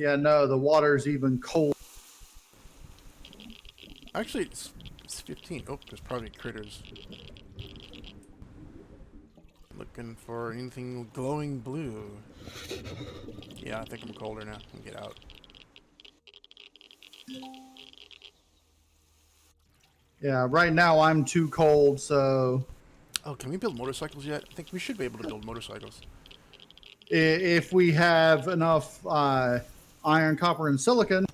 Yeah, no, the water's even cold. Actually, it's 15. Oh, there's probably critters. Looking for anything glowing blue. Yeah, I think I'm colder now. Let me get out. Yeah, right now I'm too cold, so Oh, can we build motorcycles yet? I think we should be able to build motorcycles. if we have enough iron, copper, and silicon.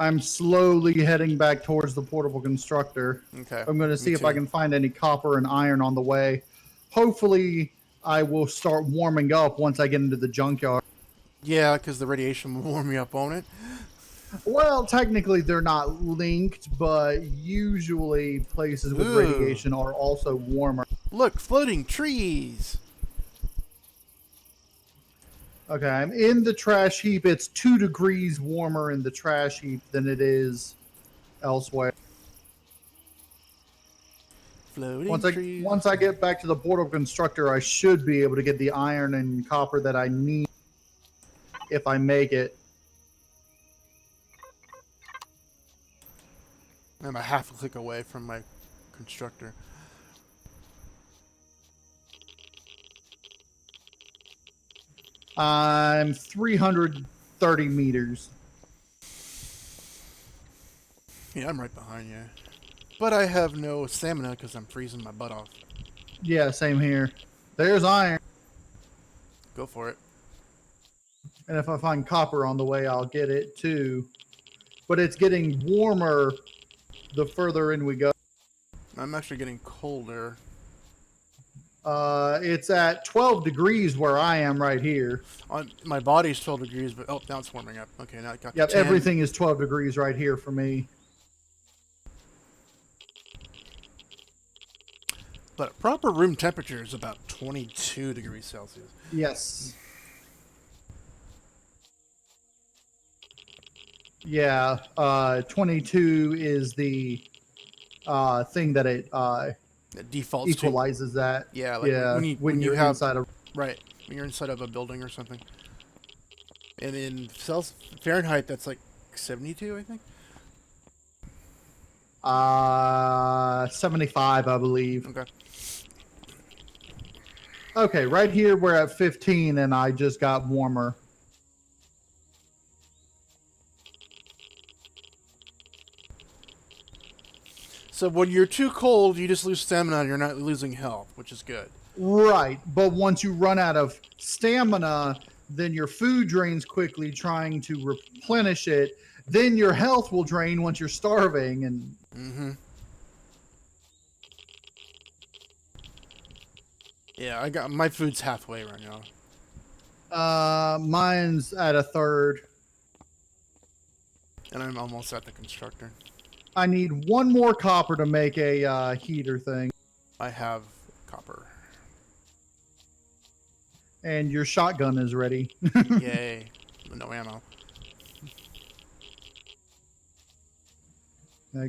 I'm slowly heading back towards the portable constructor. Okay. I'm going to Me see if too. I can find any copper and iron on the way. Hopefully, I will start warming up once I get into the junkyard. Yeah, because the radiation will warm me up, won't it? Well, technically, they're not linked, but usually places with Ooh. radiation are also warmer. Look, floating trees. Okay, I'm in the trash heap. It's 2 degrees warmer in the trash heap than it is elsewhere. Floating trees. Once I get back to the portable constructor, I should be able to get the iron and copper that I need if I make it. I'm a half a click away from my constructor. I'm 330 meters. Yeah, I'm right behind you. But I have no stamina because I'm freezing my butt off. Yeah, same here. There's iron. Go for it. And if I find copper on the way, I'll get it too. But it's getting warmer the further in we go. I'm actually getting colder. It's at 12 degrees where I am right here. My body's 12 degrees, but oh, now it's warming up. Okay, now it got to Yep, 10. everything is 12 degrees right here for me. But proper room temperature is about 22 degrees Celsius. Yes. Yeah, 22 is the thing that it It defaults equalizes that. Yeah, like yeah, when you have inside of right when you're inside of a building or something. And in Fahrenheit, that's like 72, I think. 75, I believe. Okay. Okay, right here we're at 15, and I just got warmer. So when you're too cold, you just lose stamina. You're not losing health, which is good. Right, but once you run out of stamina, then your food drains quickly trying to replenish it. Then your health will drain once you're starving, and yeah, I got my food's halfway right now. Mine's at a third, and I'm almost at the constructor. I need one more copper to make a heater thing. I have copper. And your shotgun is ready. Yay. No ammo.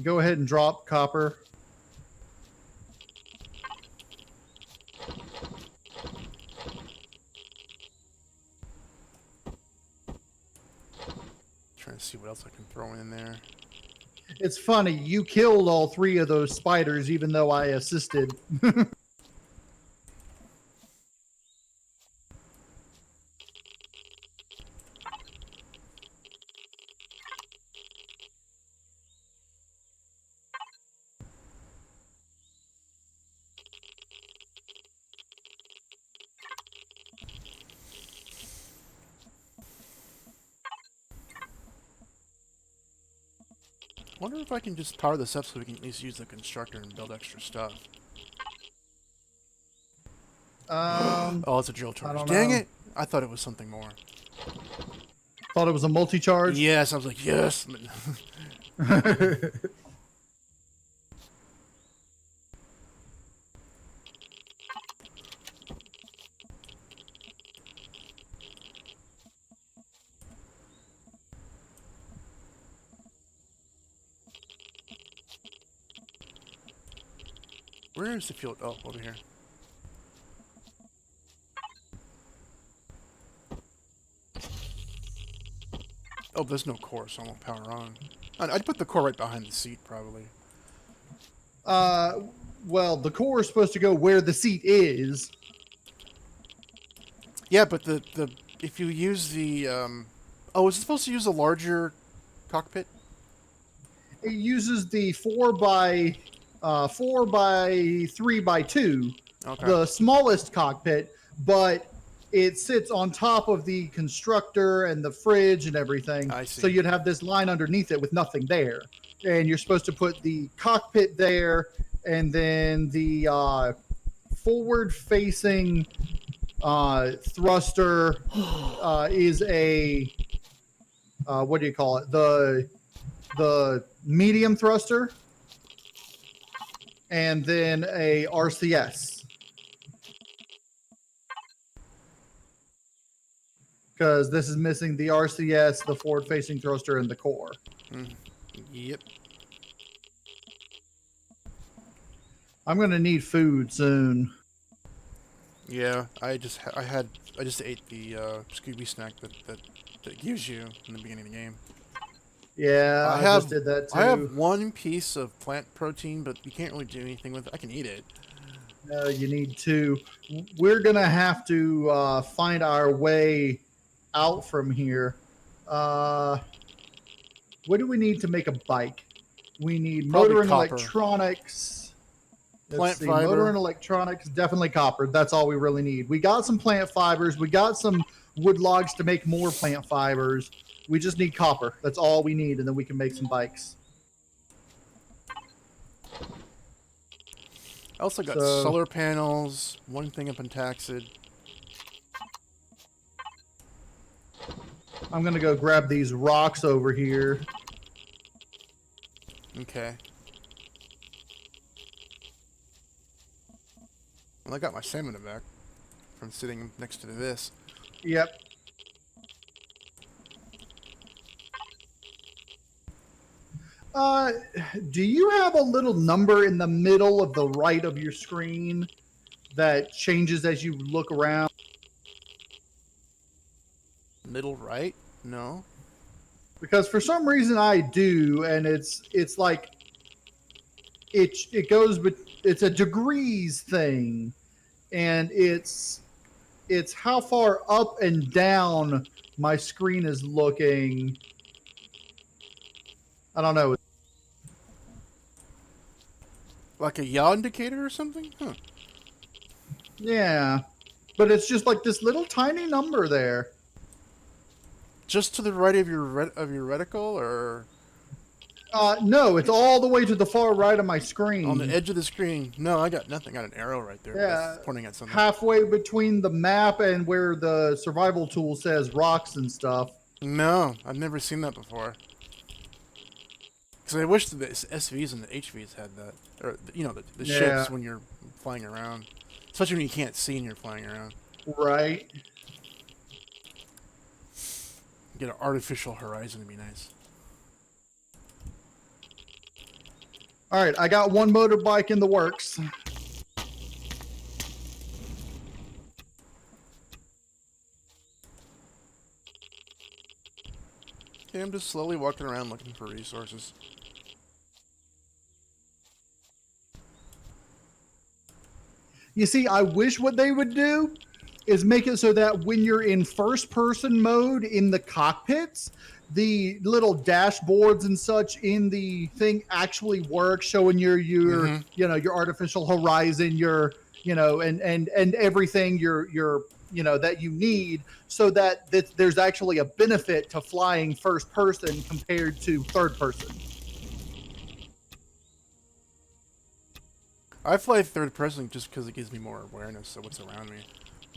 Go ahead and drop copper. Trying to see what else I can throw in there. It's funny, you killed all 3 of those spiders even though I assisted. I wonder if I can just power this up so we can at least use the constructor and build extra stuff. Oh, it's a drill charge. Dang it! I thought it was something more. Thought it was a multi-charge? Yes, I was like, yes! Where is the fuel? Oh, over here. Oh, there's no core, so I won't power on. I'd put the core right behind the seat, probably. Well, the core is supposed to go where the seat is. Yeah, but if you use the oh, is it supposed to use a larger cockpit? It uses the 4x3x2, Okay. the smallest cockpit, but it sits on top of the constructor and the fridge and everything. I see. So you'd have this line underneath it with nothing there. And you're supposed to put the cockpit there, and then the forward-facing thruster is a what do you call it? The medium thruster, and then a RCS. Because this is missing the RCS, the forward-facing thruster, and the core. Yep. I'm gonna need food soon. Yeah, I just ate the Scooby snack that gives you in the beginning of the game. Yeah, I just did that too. I have one piece of plant protein, but you can't really do anything with it. I can eat it. No, you need two. We're gonna have to find our way out from here. What do we need to make a bike? We need Probably motor and copper. electronics. Plant fiber. Motor and electronics, definitely copper. That's all we really need. We got some plant fibers. We got some wood logs to make more plant fibers. We just need copper. That's all we need, and then we can make some bikes. I also got solar panels, one thing up in Taxid. I'm gonna go grab these rocks over here. Okay. Well, I got my stamina back from sitting next to this. Yep. Do you have a little number in the middle of the right of your screen that changes as you look around? Middle right? No. Because for some reason I do, and it's like it goes, but it's a degrees thing, and it's how far up and down my screen is looking. I don't know. Like a yaw indicator or something? Huh. Yeah, but it's just like this little tiny number there. Just to the right of your reticle, or No, it's all the way to the far right of my screen. on the edge of the screen? No, I got nothing. I got an arrow right there. Yeah, That's pointing at something. halfway between the map and where the survival tool says rocks and stuff. No, I've never seen that before. Because I wish the SVs and the HVs had that, or you know, the ships when you're flying around, especially when you can't see and you're flying around. Right. Get an artificial horizon would be nice. All right, I got one motorbike in the works. Okay, I'm just slowly walking around looking for resources. You see, I wish what they would do is make it so that when you're in first person mode in the cockpits, the little dashboards and such in the thing actually work, showing your you know, your artificial horizon, your, you know, and everything your you know, that you need, so that there's actually a benefit to flying first person compared to third person. I fly third person just because it gives me more awareness of what's around me.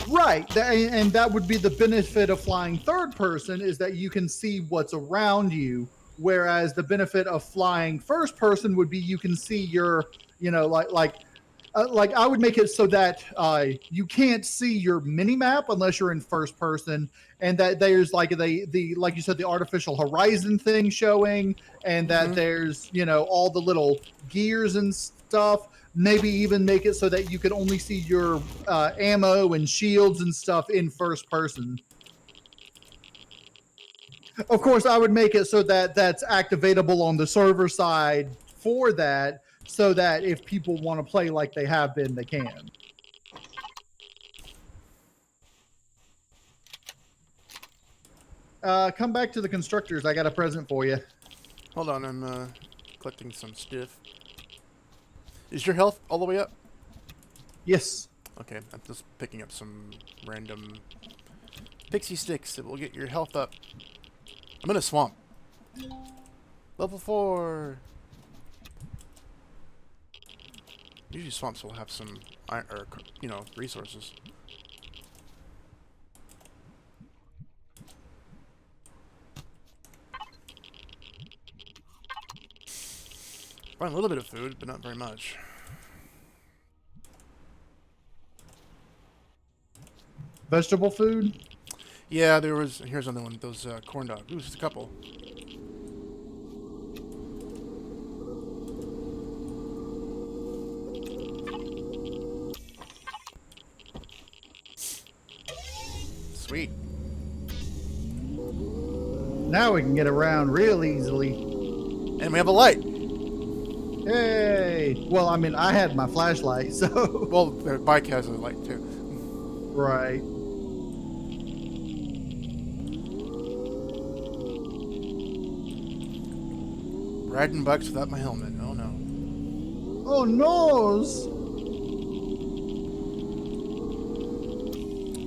Right, and that would be the benefit of flying third person, is that you can see what's around you, whereas the benefit of flying first person would be you can see your, you know, like I would make it so that you can't see your mini map unless you're in first person, and that there's like the like you said, the artificial horizon thing showing, and that there's, you know, all the little gears and stuff. Maybe even make it so that you can only see your ammo and shields and stuff in first person. Of course, I would make it so that that's activatable on the server side for that, so that if people want to play like they have been, they can. Come back to the constructors. I got a present for you. Hold on, I'm collecting some stuff. Is your health all the way up? Yes. Okay, I'm just picking up some random pixie sticks that will get your health up. I'm in a swamp. Level 4. Usually swamps will have some, resources. Find a little bit of food, but not very much. Vegetable food? Yeah, there was. Here's another one. Those corn dogs. Ooh, just a couple. Sweet. Now we can get around real easily. And we have a light. Hey! Well, I mean, I had my flashlight, so... Well, the bike has a light, too. Right. Riding bikes without my helmet. Oh, no. Oh, noes!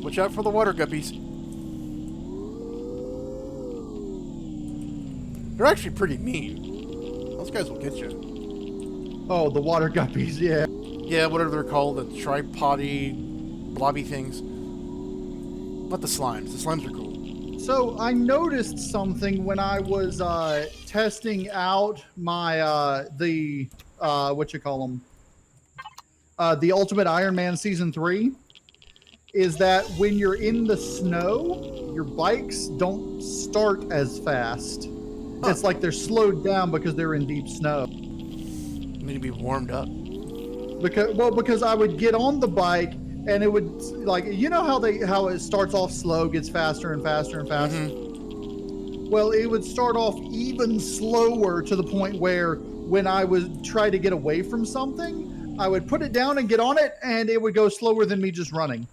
Watch out for the water guppies. They're actually pretty mean. Those guys will get you. Oh, the water guppies, yeah. Yeah, whatever they're called, the tripody, blobby things. Not the slimes. The slimes are cool. So I noticed something when I was testing out my what you call them, the Ultimate Iron Man Season 3, is that when you're in the snow, your bikes don't start as fast. Huh. It's like they're slowed down because they're in deep snow. You need to be warmed up. Because I would get on the bike and it would, like, you know how it starts off slow, gets faster and faster and faster. Mm-hmm. Well, it would start off even slower to the point where when I would try to get away from something, I would put it down and get on it, and it would go slower than me just running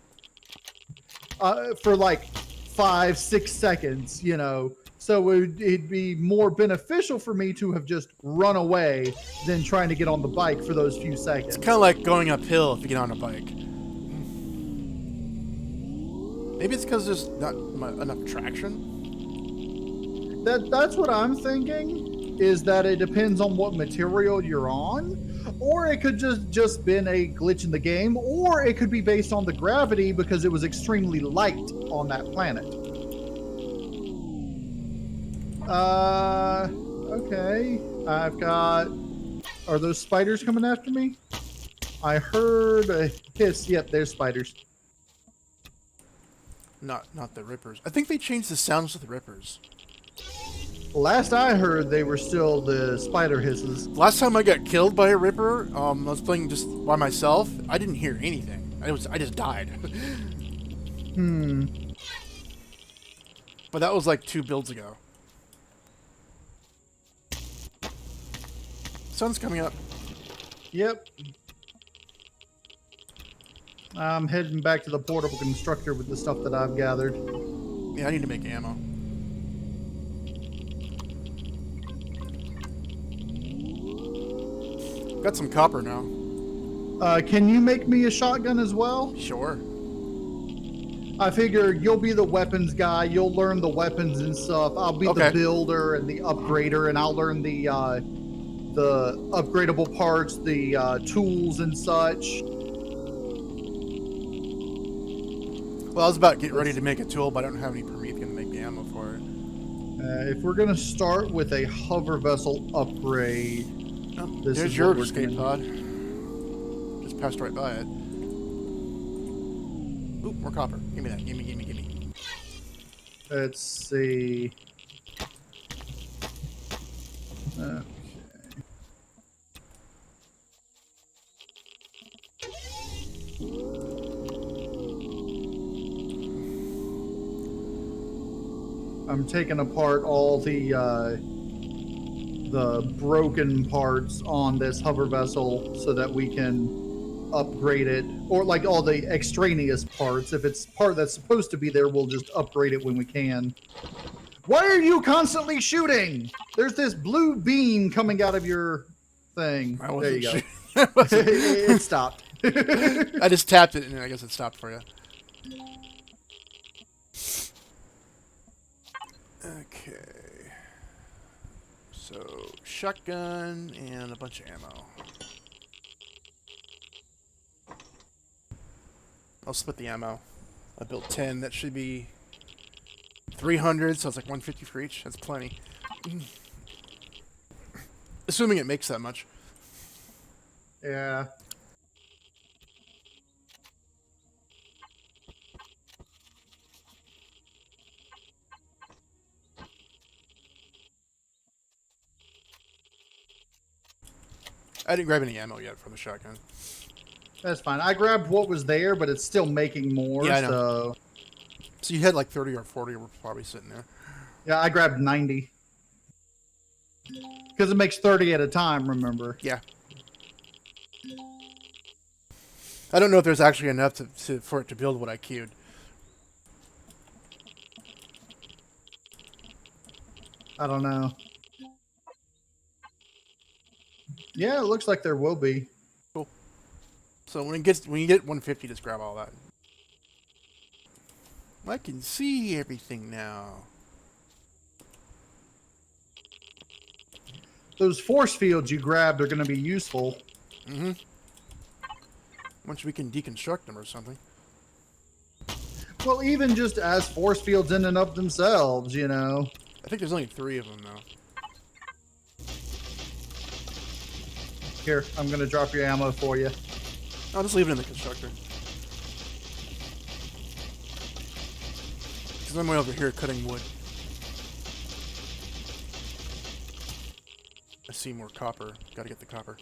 for like 5-6 seconds, you know. So it'd be more beneficial for me to have just run away than trying to get on the bike for those few seconds. It's kind of like going uphill if you get on a bike. Maybe it's because there's not enough traction. That's what I'm thinking, is that it depends on what material you're on, or it could just been a glitch in the game, or it could be based on the gravity because it was extremely light on that planet. Okay. I've got... Are those spiders coming after me? I heard a hiss. Yep, there's spiders. Not the rippers. I think they changed the sounds of the rippers. Last I heard, they were still the spider hisses. Last time I got killed by a ripper, I was playing just by myself. I didn't hear anything. I just died. But that was like 2 builds ago. Sun's coming up. Yep. I'm heading back to the portable constructor with the stuff that I've gathered. Yeah, I need to make ammo. Got some copper now. Can you make me a shotgun as well? Sure. I figure you'll be the weapons guy. You'll learn the weapons and stuff. I'll be the builder and the upgrader, and I'll learn the upgradable parts, the tools and such. Well, I was about to get ready to make a tool, but I don't have any Promethean to make the ammo for it. If we're going to start with a hover vessel upgrade... Oh, there's your escape pod. Just passed right by it. Ooh, more copper. Give me that. Gimme. Let's see. Okay. I'm taking apart all the broken parts on this hover vessel so that we can upgrade it, or like all the extraneous parts. If it's part that's supposed to be there, we'll just upgrade it when we can. Why are you constantly shooting? There's this blue beam coming out of your thing. There you go. It stopped. I just tapped it and I guess it stopped for you. Okay. So, shotgun and a bunch of ammo. I'll split the ammo. I built 10. That should be 300, so it's like 150 for each. That's plenty. Assuming it makes that much. Yeah. I didn't grab any ammo yet for the shotgun. That's fine. I grabbed what was there, but it's still making more. Yeah, I know. So you had like 30 or 40 were probably sitting there. Yeah, I grabbed 90. Because it makes 30 at a time, remember? Yeah. I don't know if there's actually enough for it to build what I queued. I don't know. Yeah, it looks like there will be. Cool. So when you get 150, just grab all that. I can see everything now. Those force fields you grabbed are going to be useful. Mm-hmm. Once we can deconstruct them or something. Well, even just as force fields in and of themselves, you know. I think there's only 3 of them now. Here, I'm going to drop your ammo for you. I'll just leave it in the constructor. Because I'm way over here cutting wood. I see more copper. Gotta get the copper.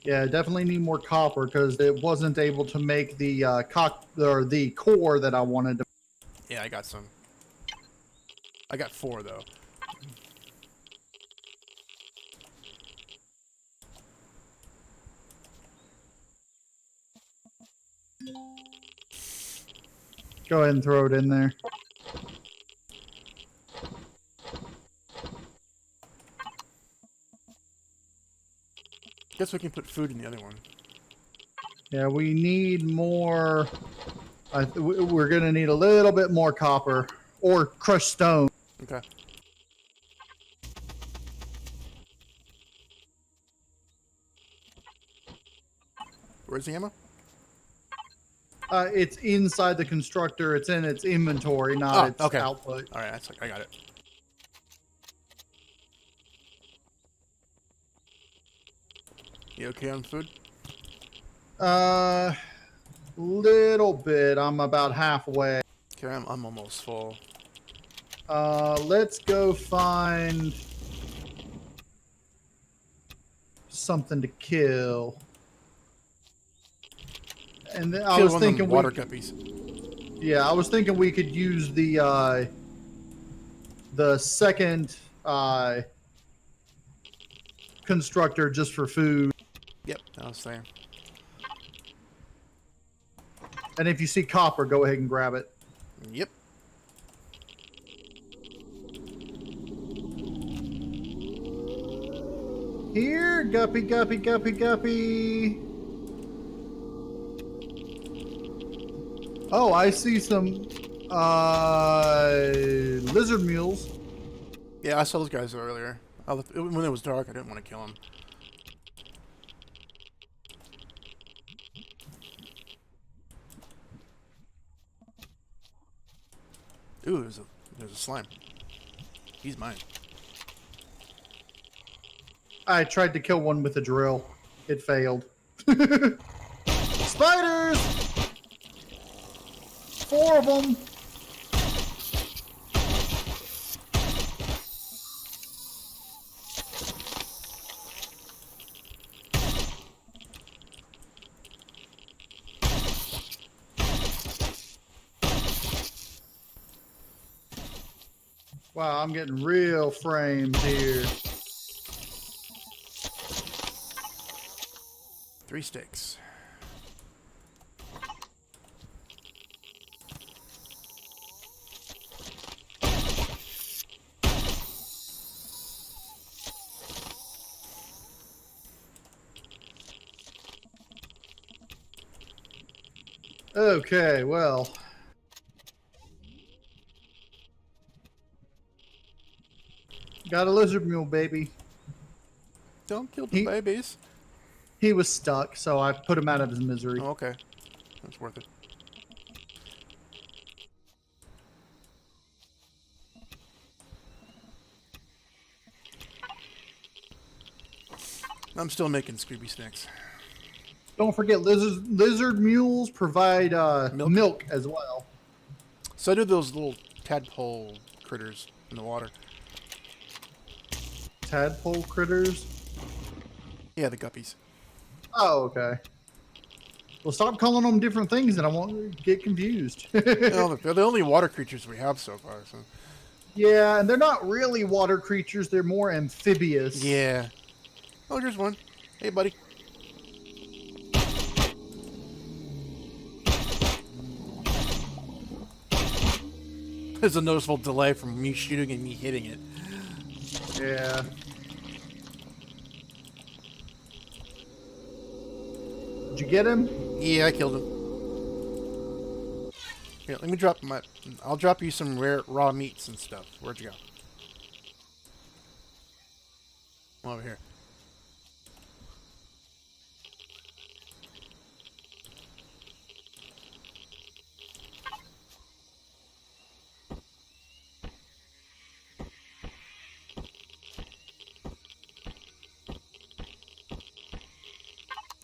Yeah, definitely need more copper because it wasn't able to make the the core that I wanted to. Yeah, I got some. I got 4 though. Go ahead and throw it in there. Guess we can put food in the other one. Yeah, we need more. We're going to need a little bit more copper or crushed stone. Okay. Where's the ammo? It's inside the constructor. It's in its inventory, not its output. All right, I got it. You okay on food? Little bit. I'm about halfway. Okay, I'm almost full. Let's go find something to kill. And then I was thinking water guppies. Yeah, I was thinking we could use the second constructor just for food. Yep, I was saying. And if you see copper, go ahead and grab it. Yep. Here, guppy, guppy, guppy, guppy. Oh, I see some lizard mules. Yeah, I saw those guys earlier. When it was dark, I didn't want to kill them. Ooh, there's a slime. He's mine. I tried to kill one with a drill. It failed. Spiders! 4 of them. Wow, I'm getting real framed here. 3 sticks. Okay, well. Got a lizard mule, baby. Don't kill the babies. He was stuck, so I put him out of his misery. Oh, okay. That's worth it. I'm still making Scooby snacks. Don't forget, lizard mules provide milk as well. So I do those little tadpole critters in the water. Tadpole critters? Yeah, the guppies. Oh, okay. Well, stop calling them different things and I won't get confused. No, they're the only water creatures we have so far. So. Yeah, and they're not really water creatures. They're more amphibious. Yeah. Oh, there's one. Hey, buddy. There's a noticeable delay from me shooting and me hitting it. Yeah. Did you get him? Yeah, I killed him. Here, let me drop my... I'll drop you some rare raw meats and stuff. Where'd you go? Over here.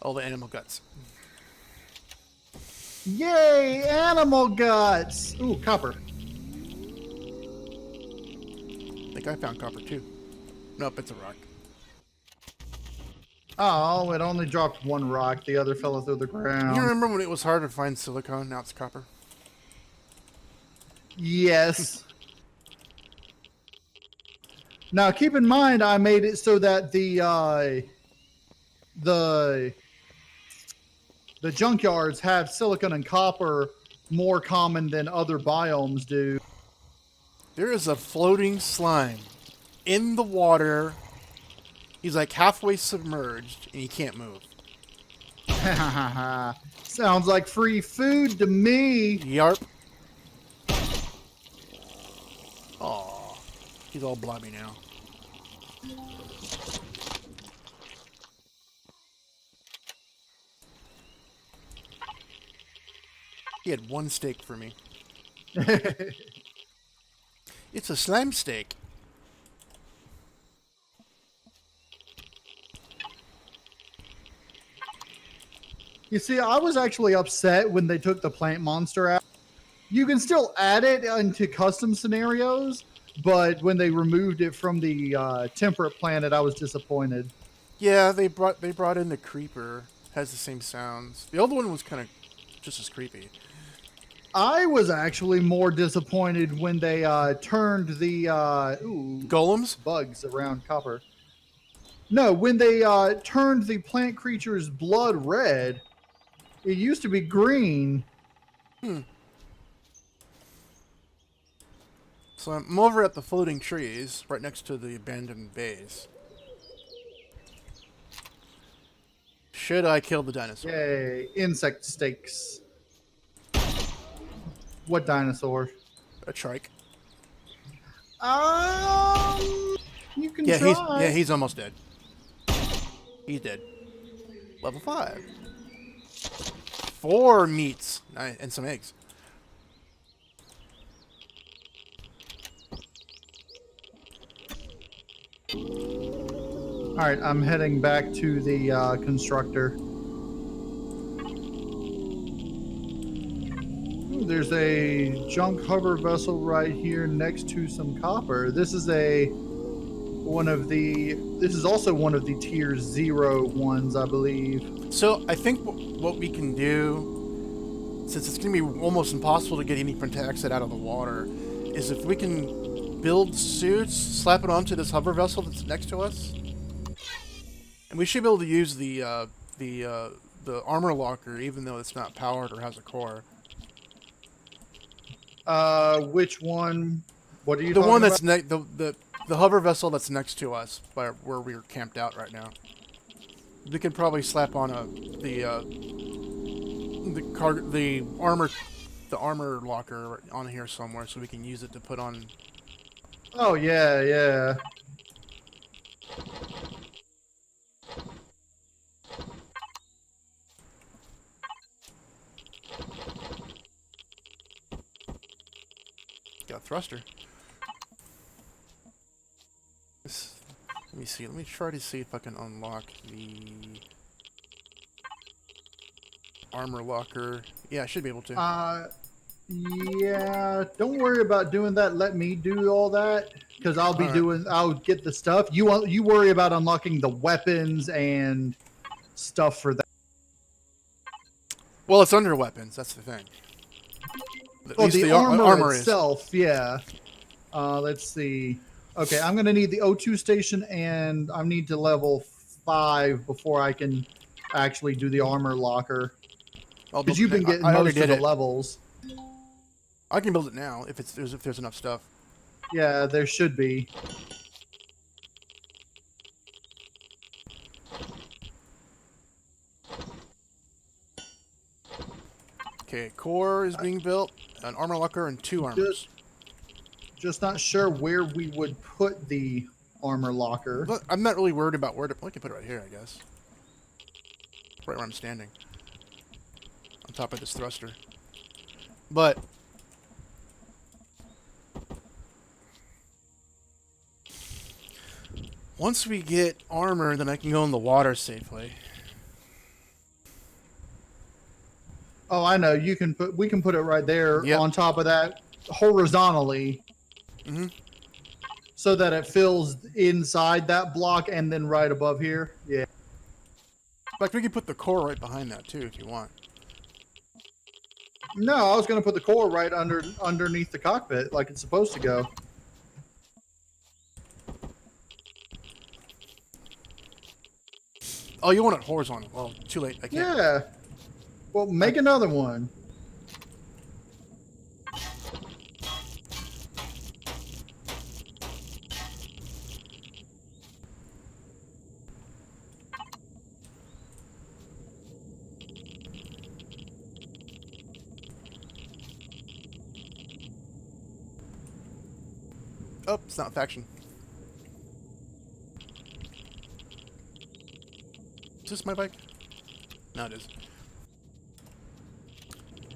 All the animal guts. Yay! Animal guts! Ooh, copper. I think I found copper too. Nope, it's a rock. Oh, it only dropped one rock. The other fell through the ground. You remember when it was hard to find silicone? Now it's copper. Yes. Now, keep in mind, I made it so that the junkyards have silicon and copper more common than other biomes do. There is a floating slime in the water. He's like halfway submerged and he can't move. Sounds like free food to me. Yarp. Aw, he's all blobby now. He had one steak for me. It's a slime steak. You see, I was actually upset when they took the plant monster out. You can still add it into custom scenarios, but when they removed it from the temperate planet, I was disappointed. Yeah, they brought in the creeper. Has the same sounds. The other one was kind of just as creepy. I was actually more disappointed when they turned the golems bugs around copper. No, when they turned the plant creature's blood red. It used to be green. So I'm over at the floating trees, right next to the abandoned base. Should I kill the dinosaur? Yay, insect steaks. What dinosaur? A trike. You can try. He's almost dead. He's dead. Level 5. 4 meats and some eggs. All right, I'm heading back to the constructor. Ooh, there's a junk hover vessel right here next to some copper. This is also one of the tier 0 ones, I believe. So I think what we can do, since it's going to be almost impossible to get any print to exit out of the water, is if we can build suits, slap it onto this hover vessel that's next to us, and we should be able to use the armor locker, even though it's not powered or has a core. Which one? What are you? The talking one that's about? the hover vessel that's next to us, where we're camped out right now. We could probably slap on the armor locker on here somewhere, so we can use it to put on. Oh yeah, yeah. Got a thruster. Let me see. Let me try to see if I can unlock the armor locker. Yeah, I should be able to. Yeah. Don't worry about doing that. Let me do all that because I'll be doing. I'll get the stuff. You worry about unlocking the weapons and stuff for that. Well, it's under weapons. That's the thing. At least the armor itself. Yeah. Let's see. Okay, I'm gonna need the O2 station, and I need to level 5 before I can actually do the armor locker. Because you've been getting most of the levels. I can build it now if there's enough stuff. Yeah, there should be. Okay, core is being built, an armor locker, and 2 armors. Just not sure where we would put the armor locker. But I'm not really worried about where to. We can put it right here, I guess. Right where I'm standing. On top of this thruster. But once we get armor, then I can go in the water safely. Oh, I know. We can put it right there on top of that horizontally. Mm-hmm. So that it fills inside that block and then right above here. Yeah. In fact, we can put the core right behind that too if you want. No, I was going to put the core right underneath the cockpit like it's supposed to go. Oh, you want it horizontal. Well, too late. I can't. Yeah. Well, make another one. Oh, it's not faction. Is this my bike? No, it is.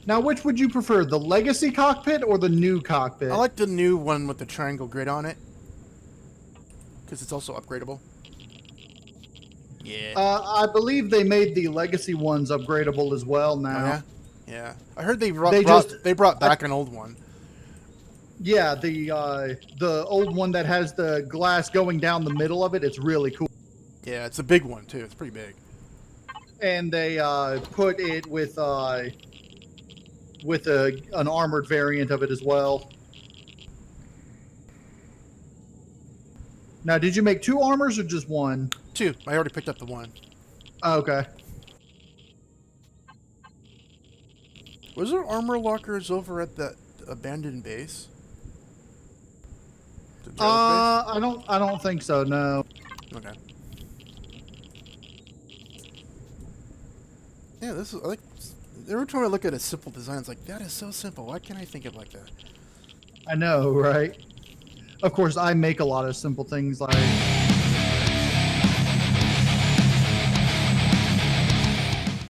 Now, which would you prefer, the legacy cockpit or the new cockpit? I like the new one with the triangle grid on it. Because it's also upgradable. Yeah. I believe they made the legacy ones upgradable as well now. Oh, yeah? Yeah. I heard they brought back an old one. Yeah, the old one that has the glass going down the middle of it, it's really cool. Yeah, it's a big one, too. It's pretty big. And they put it with an armored variant of it as well. Now, did you make 2 armors or just 1? 2. I already picked up the 1. Oh, okay. Was there armor lockers over at that abandoned base? I don't think so, no. Okay. Yeah, this is like every time I look at a simple design, it's like that is so simple. Why can't I think of like that? I know, right? Of course, I make a lot of simple things like